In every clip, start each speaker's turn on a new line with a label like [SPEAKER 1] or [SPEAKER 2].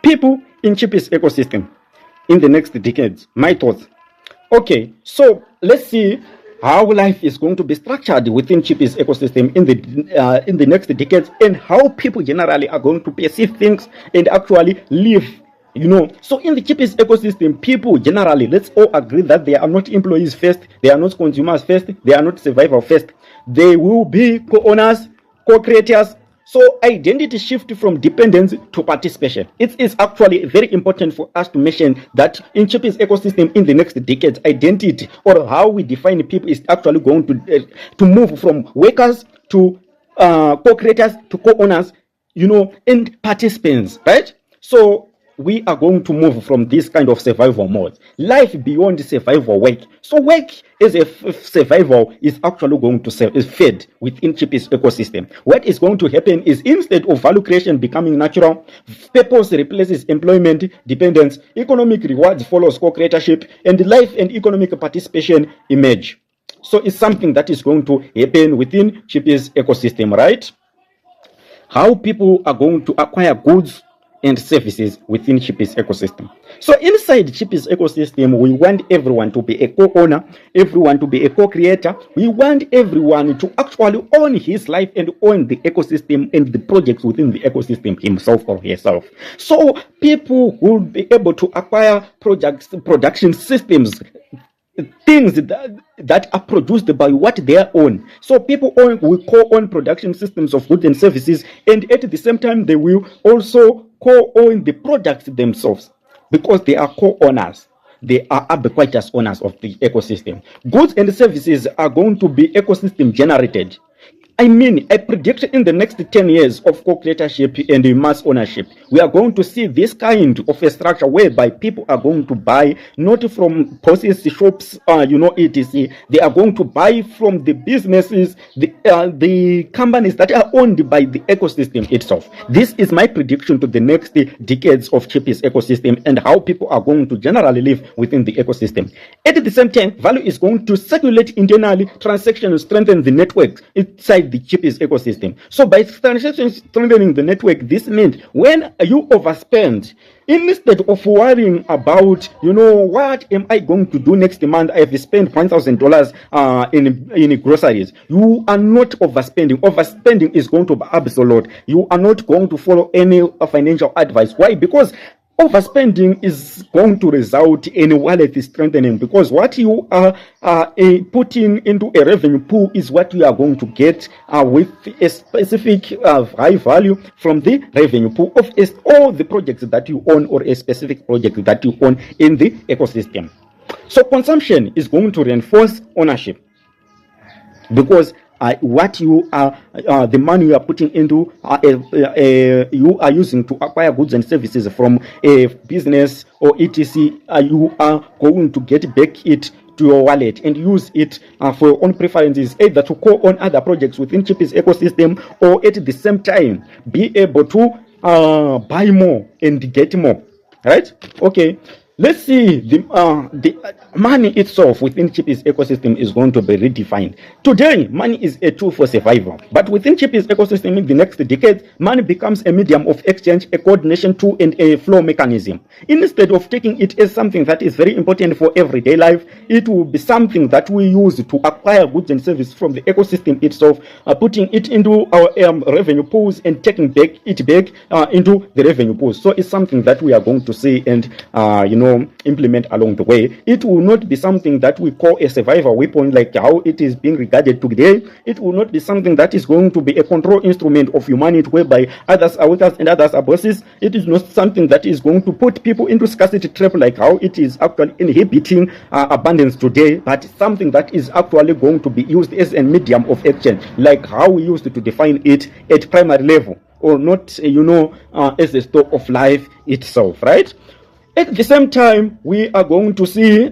[SPEAKER 1] People in Chipies ecosystem in the next decades. My thoughts. Okay, so let's see how life is going to be structured within Chipies ecosystem in the next decades, and how people generally are going to perceive things and actually live. So in the Chipies ecosystem, people generally, let's all agree that they are not employees first, they are not consumers first, they are not survival first. They will be co-owners, co-creators. So identity shift from dependence to participation. It is actually very important for us to mention that in Chipies ecosystem in the next decades, identity, or how we define people, is actually going to move from workers to co-creators to co-owners, and participants, right? So we are going to move from this kind of survival mode, life beyond survival work. So work as a survival is actually going to fade within Chipies ecosystem. What is going to happen is, instead of value creation becoming natural, purpose replaces employment dependence, economic rewards follows co-creatorship, and life and economic participation emerge. So it's something that is going to happen within Chipies ecosystem, right? How people are going to acquire goods and services within Chipies ecosystem. So inside Chipies ecosystem, we want everyone to be a co-owner, everyone to be a co-creator. We want everyone to actually own his life and own the ecosystem and the projects within the ecosystem himself or herself. So people will be able to acquire projects, production systems, things that are produced by what they own. So people will co-own production systems of goods and services, and at the same time they will also co-own the products themselves, because they are co-owners. They are ubiquitous owners of the ecosystem. Goods and services are going to be ecosystem generated. I predict in the next 10 years of co-creatorship and mass ownership, we are going to see this kind of a structure whereby people are going to buy not from bosses, shops, etc. They are going to buy from the businesses, the companies that are owned by the ecosystem itself. This is my prediction to the next decades of Chipies ecosystem and how people are going to generally live within the ecosystem. At the same time, value is going to circulate internally, transactions strengthen the network inside the Chipies ecosystem. So by strengthening the network, this means when you overspend, instead of worrying about, what am I going to do next month? I have spent $1,000 in groceries. You are not overspending. Overspending is going to be absolute. You are not going to follow any financial advice. Why? Because overspending is going to result in a wallet strengthening, because what you are putting into a revenue pool is what you are going to get with a specific high value from the revenue pool of all the projects that you own, or a specific project that you own in the ecosystem. So consumption is going to reinforce ownership, because what you are, the money you are putting into, you are using to acquire goods and services from a business or etc. You are going to get back it to your wallet and use it for your own preferences, either to co-own other projects within Chipies ecosystem, or at the same time be able to buy more and get more. Right? Okay. Let's see, the money itself within Chipies ecosystem is going to be redefined. Today, money is a tool for survival. But within Chipies ecosystem in the next decade, money becomes a medium of exchange, a coordination tool, and a flow mechanism. Instead of taking it as something that is very important for everyday life, it will be something that we use to acquire goods and services from the ecosystem itself, putting it into our revenue pools and taking it back into the revenue pools. So it's something that we are going to see and, implement along the way. It will not be something that we call a survival weapon like how it is being regarded today. It will not be something that is going to be a control instrument of humanity whereby others are workers and others are bosses. It is not something that is going to put people into scarcity trap like how it is actually inhibiting abundance today, but something that is actually going to be used as a medium of action, like how we used to define it at primary level, or not, as a store of life itself, right? At the same time, we are going to see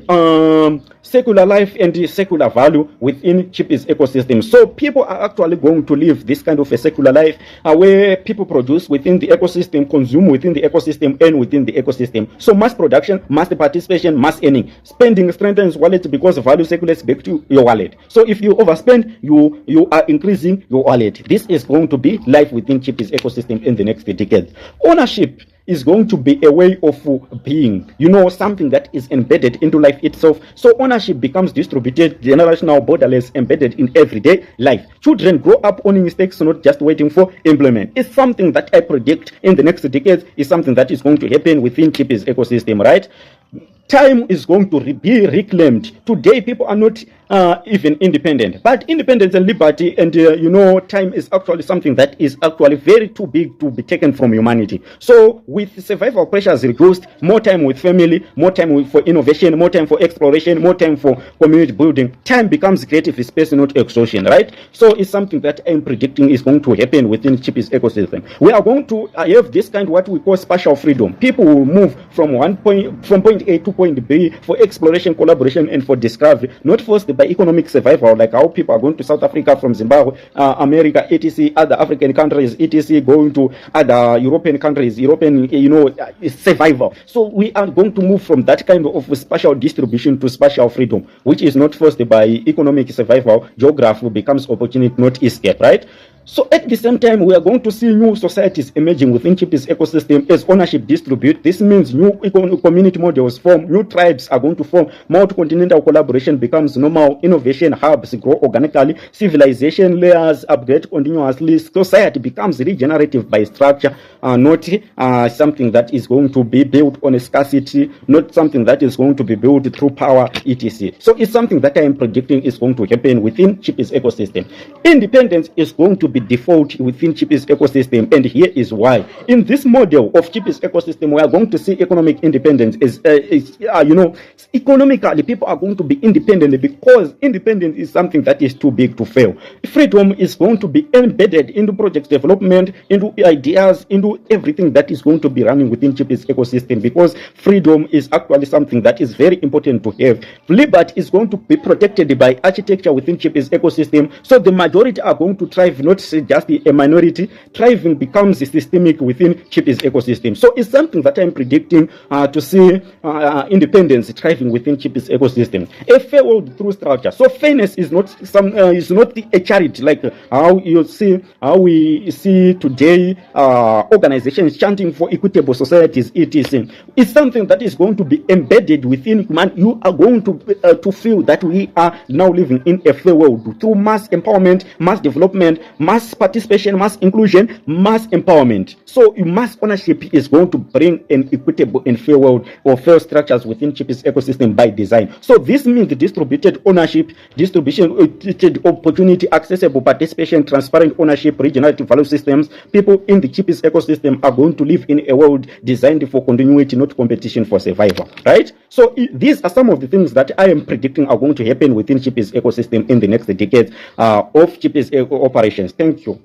[SPEAKER 1] secular life and secular value within Chipies ecosystem. So people are actually going to live this kind of a secular life where people produce within the ecosystem, consume within the ecosystem, earn within the ecosystem. So mass production, mass participation, mass earning. Spending strengthens wallet because value circulates back to your wallet. So if you overspend, you are increasing your wallet. This is going to be life within Chipies ecosystem in the next decade. Ownership is going to be a way of being, something that is embedded into life itself. So ownership becomes distributed, generational, borderless, embedded in everyday life. Children grow up owning mistakes, not just waiting for employment. It's something that I predict in the next decades is something that is going to happen within Chipies ecosystem, right? Time is going to be reclaimed. Today, people are not even independent, but independence and liberty and time is actually something that is actually very too big to be taken from humanity. So with survival pressures reduced, more time with family, more time for innovation, more time for exploration, more time for community building, time becomes creative space, not exhaustion, right? So it's something that I'm predicting is going to happen within Chipies ecosystem. We are going to have this kind of what we call spatial freedom. People will move from point A to point B for exploration, collaboration, and for discovery, not forced by economic survival, like how people are going to South Africa from Zimbabwe, America, etc., other African countries, etc., going to other European countries, survival. So we are going to move from that kind of spatial distribution to spatial freedom, which is not forced by economic survival. Geography becomes opportunity, not escape, right? So at the same time, we are going to see new societies emerging within Chipies ecosystem as ownership distribute. This means new community models form, new tribes are going to form, multi-continental collaboration becomes normal, innovation hubs grow organically, civilization layers upgrade continuously, society becomes regenerative by structure, not something that is going to be built on a scarcity, not something that is going to be built through power, etc. So it's something that I am predicting is going to happen within Chipies ecosystem. Independence is going to be default within Chipies ecosystem, and here is why. In this model of Chipies ecosystem, we are going to see economic independence is economically people are going to be independent because independence is something that is too big to fail. Freedom is going to be embedded into project development, into ideas, into everything that is going to be running within Chipies ecosystem, because freedom is actually something that is very important to have. Liberty is going to be protected by architecture within Chipies ecosystem, so the majority are going to thrive, not just a minority. Thriving becomes systemic within Chipies ecosystem. So it's something that I'm predicting to see independence thriving within Chipies ecosystem. A fair world through structure. So fairness is not a charity like how we see today organizations chanting for equitable societies. It's something that is going to be embedded within human. You are going to feel that we are now living in a fair world through mass empowerment, mass development, mass participation, mass inclusion, mass empowerment. So mass ownership is going to bring an equitable and fair world or fair structures within Chipies ecosystem by design. So this means the distributed ownership, distribution, opportunity, accessible participation, transparent ownership, regenerative value systems. People in the Chipies ecosystem are going to live in a world designed for continuity, not competition for survival, right? So these are some of the things that I am predicting are going to happen within Chipies ecosystem in the next decade of Chipies operations. Thank you.